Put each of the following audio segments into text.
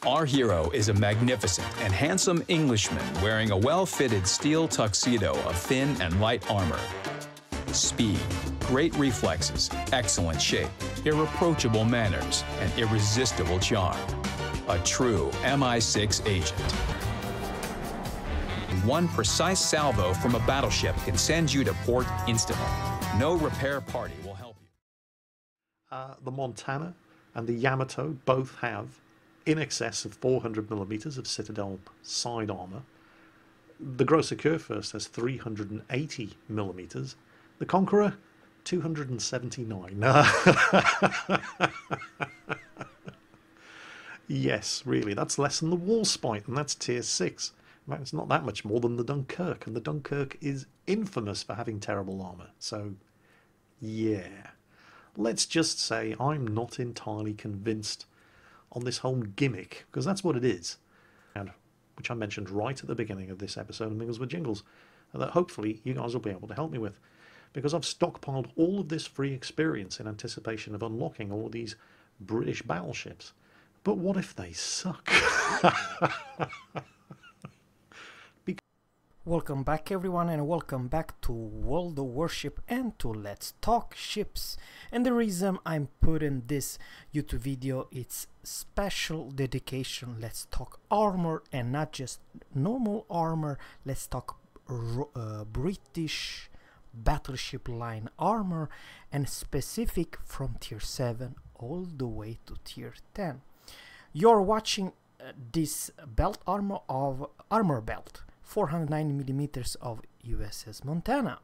Our hero is a magnificent and handsome Englishman wearing a well-fitted steel tuxedo of thin and light armor. Speed, great reflexes, excellent shape, irreproachable manners, and irresistible charm. A true MI6 agent. One precise salvo from a battleship can send you to port instantly. No repair party will help you. The Montana and the Yamato both have in excess of 400mm of Citadel side armor. The Grosser Kurfürst has 380mm. The Conqueror, 279. Yes, really, that's less than the Wallspite, and that's tier 6. In fact, it's not that much more than the Dunkirk, and the Dunkirk is infamous for having terrible armor. So, yeah. Let's just say I'm not entirely convinced on this whole gimmick, because that's what it is. And which I mentioned right at the beginning of this episode of Mingles with Jingles, that hopefully you guys will be able to help me with. Because I've stockpiled all of this free experience in anticipation of unlocking all of these British battleships. But what if they suck? Welcome back everyone, and welcome back to World of Warship and to Let's Talk Ships. And the reason I'm putting this YouTube video, it's special dedication. Let's talk armor, and not just normal armor. Let's talk British battleship line armor, and specific from tier 7 all the way to tier 10. You're watching this belt armor belt, 490mm of USS Montana.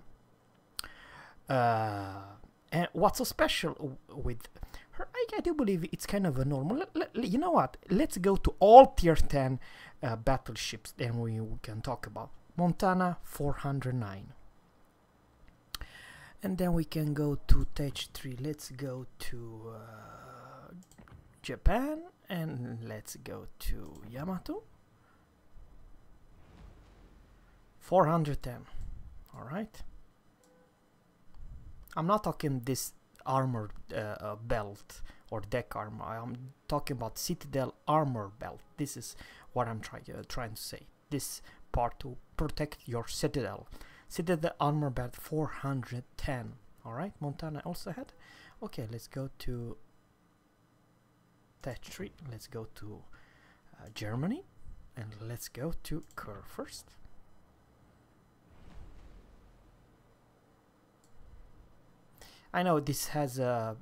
And what's so special with her? I do believe it's kind of a normal. You know what? Let's go to all tier 10 battleships, then we can talk about Montana 409. And then we can go to stage 3. Let's go to Japan, and let's go to Yamato 410. All right, I'm not talking this armor belt or deck armor. I'm talking about Citadel armor belt. This is what I'm trying to say. This part to protect your Citadel armor belt 410. All right, Montana also had. Okay, let's go to stage 3. Let's go to Germany, and let's go to Kurfürst. I know this has a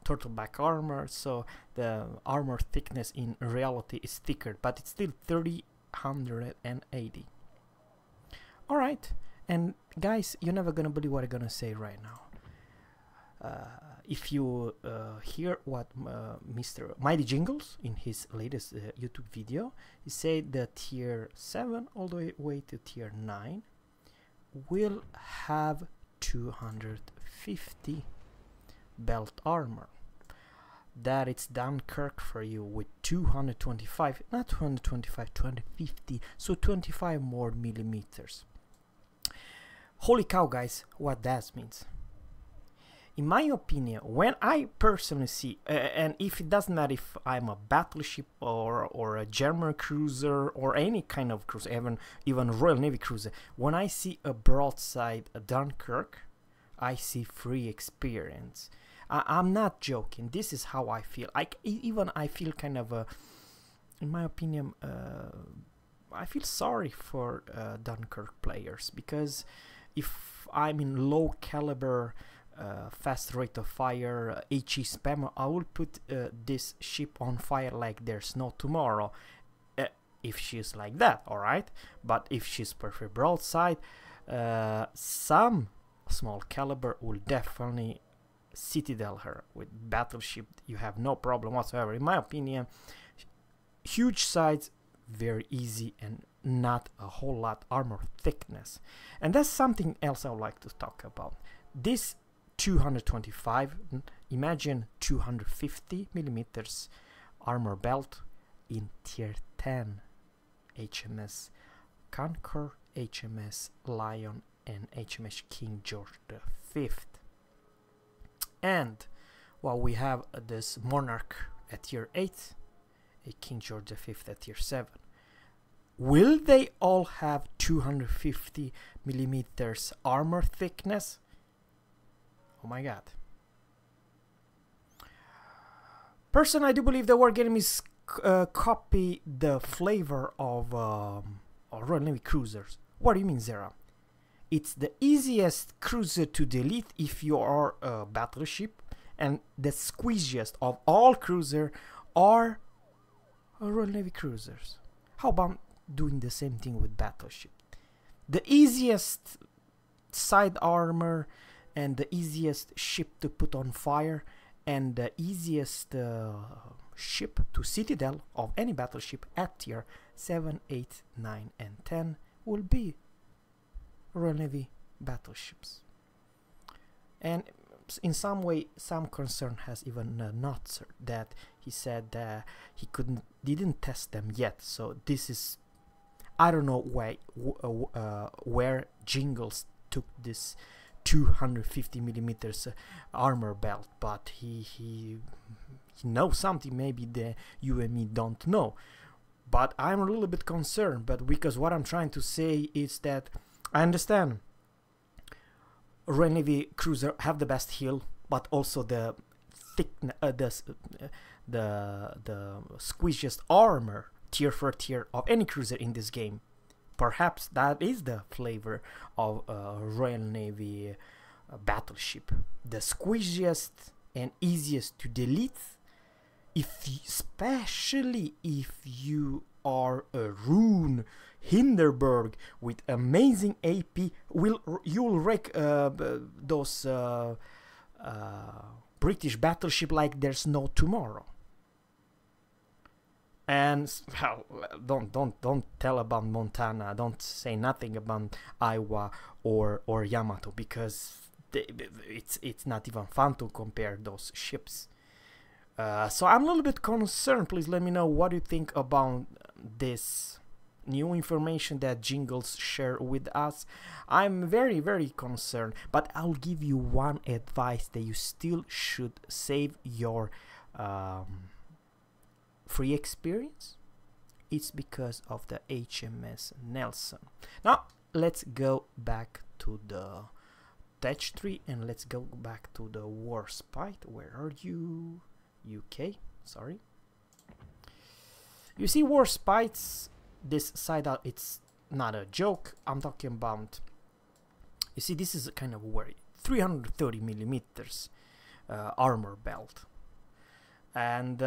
turtleback armor, so the armor thickness in reality is thicker, but it's still 380. Alright, and guys, you're never gonna believe what I'm gonna say right now. If you hear what Mr. Mighty Jingles in his latest YouTube video, he said that tier 7 all the way to tier 9 will have 250 belt armor. That it's Dunkirk for you with 225, not 225, 250, so 25 more millimeters. Holy cow, guys, what that means. In my opinion, when I personally see, and if it doesn't matter if I'm a battleship or a German cruiser or any kind of cruiser, even Royal Navy cruiser, when I see a broadside Dunkirk, I see free experience. I'm not joking. This is how I feel. I feel kind of a, in my opinion, I feel sorry for Dunkirk players, because if I'm in low caliber, fast rate of fire, HE spammer, I will put this ship on fire like there's no tomorrow, if she's like that, alright? But if she's perfect broadside, some small caliber will definitely Citadel her. With battleship, you have no problem whatsoever. In my opinion, huge sides, very easy, and not a whole lot armor thickness. And that's something else I would like to talk about. This 225, imagine 250 millimeters armor belt in tier 10 HMS Conqueror, HMS Lion, and HMS King George V. And while we have this Monarch at tier 8, King George V at tier 7. Will they all have 250 millimeters armor thickness? Oh my god. Person, I do believe the Wargames copy the flavor of Royal Navy cruisers. What do you mean, Zerra? It's the easiest cruiser to delete if you are a battleship, and the squeeziest of all cruisers are Royal Navy cruisers. How about doing the same thing with battleship? The easiest side armor and the easiest ship to put on fire and the easiest ship to citadel of any battleship at tier 7, 8, 9 and 10 will be Royal Navy battleships. And in some way, some concern has even Notzer that he said that he didn't test them yet. So this is, I don't know where Jingles took this 250 millimeters armor belt, but he knows something maybe the you and me don't know. But I'm a little bit concerned, but because what I'm trying to say is that I understand Royal Navy cruiser have the best heel, but also the thickness, the squeeziest armor tier for tier of any cruiser in this game. Perhaps that is the flavor of Royal Navy battleship. The squeeziest and easiest to delete, especially if you are a Rune Hindenburg with amazing AP, you'll wreck those British battleship like there's no tomorrow. And well, don't tell about Montana. Don't say nothing about Iowa or Yamato, because it's not even fun to compare those ships. So I'm a little bit concerned. Please let me know what you think about this new information that Jingles share with us. I'm very, very concerned, but I'll give you one advice that you still should save your free experience. It's because of the HMS Nelson. Now let's go back to the Thatch tree and let's go back to the War Spite. Where are you? UK, sorry. You see War Spites, this side out, it's not a joke. I'm talking about, you see, this is a kind of worry. 330 millimeters armor belt. And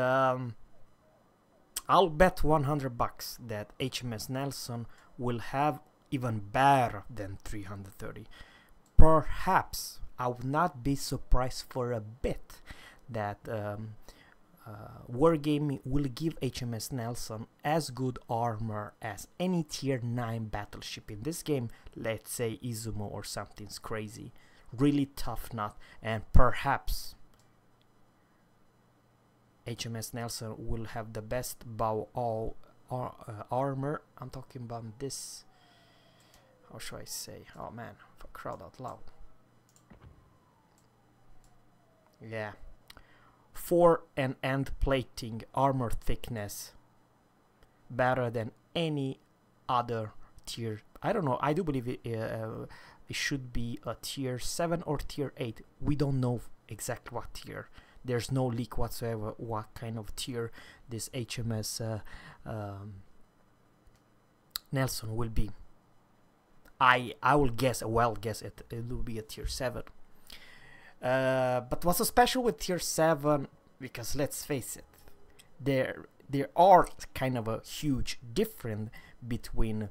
I'll bet 100 bucks that HMS Nelson will have even better than 330. Perhaps I would not be surprised for a bit that Wargaming will give HMS Nelson as good armor as any tier 9 battleship in this game. Let's say Izumo or something's crazy, really tough nut, and perhaps HMS Nelson will have the best bow armor. I'm talking about this, how should I say, oh man, for crowd out loud. Yeah, fore and end plating armor thickness better than any other tier. I don't know, I do believe it should be a tier 7 or tier 8. We don't know exactly what tier. There's no leak whatsoever what kind of tier this HMS Nelson will be. I will guess, a wild guess, it will be a tier 7. But what's so special with tier 7? Because let's face it, there are kind of a huge difference between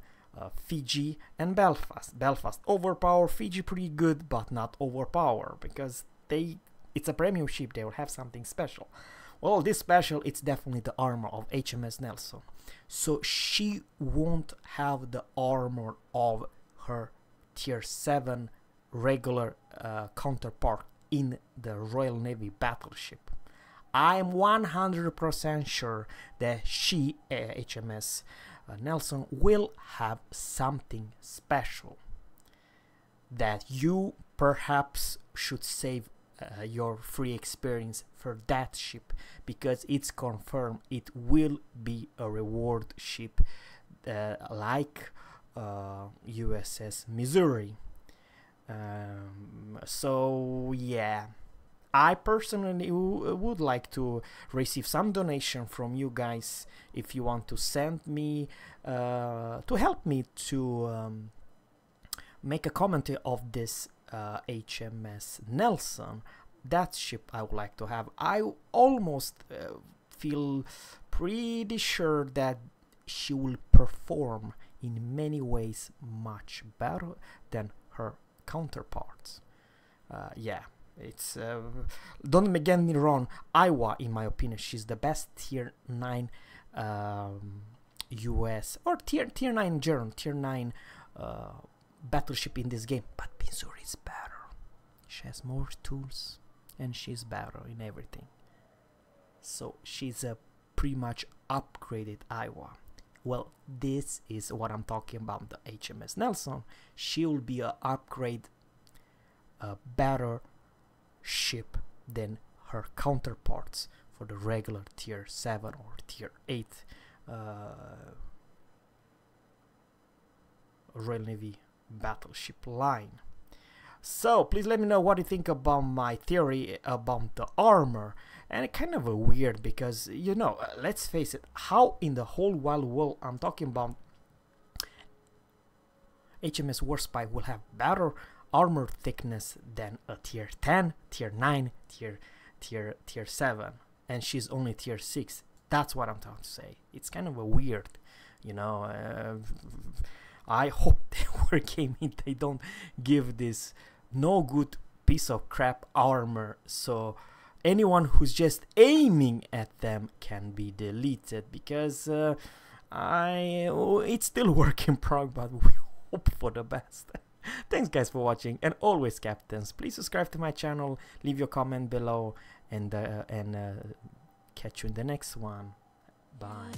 Fiji and Belfast. Belfast overpower, Fiji pretty good, but not overpower, because it's a premium ship. They will have something special. Well, this special, it's definitely the armor of HMS Nelson. So she won't have the armor of her tier 7 regular counterpart in the Royal Navy battleship. I'm 100% sure that she, HMS Nelson, will have something special that you perhaps should save your free experience for that ship, because it's confirmed it will be a reward ship like USS Missouri. So yeah, I personally would like to receive some donation from you guys if you want to send me to help me to make a comment of this HMS Nelson. That ship I would like to have. I almost feel pretty sure that she will perform in many ways much better than her counterparts. Yeah, it's don't get me wrong, Iowa, in my opinion, she's the best tier 9 US or tier 9 general, tier 9 battleship in this game, but Missouri is better. She has more tools and she's better in everything. So she's a pretty much upgraded Iowa. Well, this is what I'm talking about, the HMS Nelson. She will be a upgrade, a better ship than her counterparts for the regular tier 7 or tier 8 Royal Navy battleship line. So please let me know what you think about my theory about the armor. And it's kind of a weird, because you know, let's face it, how in the whole wide world I'm talking about HMS Warspite will have better armor thickness than a tier 10, tier 9, tier 7, and she's only tier 6. That's what I'm trying to say. It's kind of a weird, you know. I hope they Wargaming they don't give this no good piece of crap armor, so anyone who's just aiming at them can be deleted, because it's still work in progress, but we hope for the best. Thanks guys for watching, and always captains, please subscribe to my channel, leave your comment below, and catch you in the next one. Bye.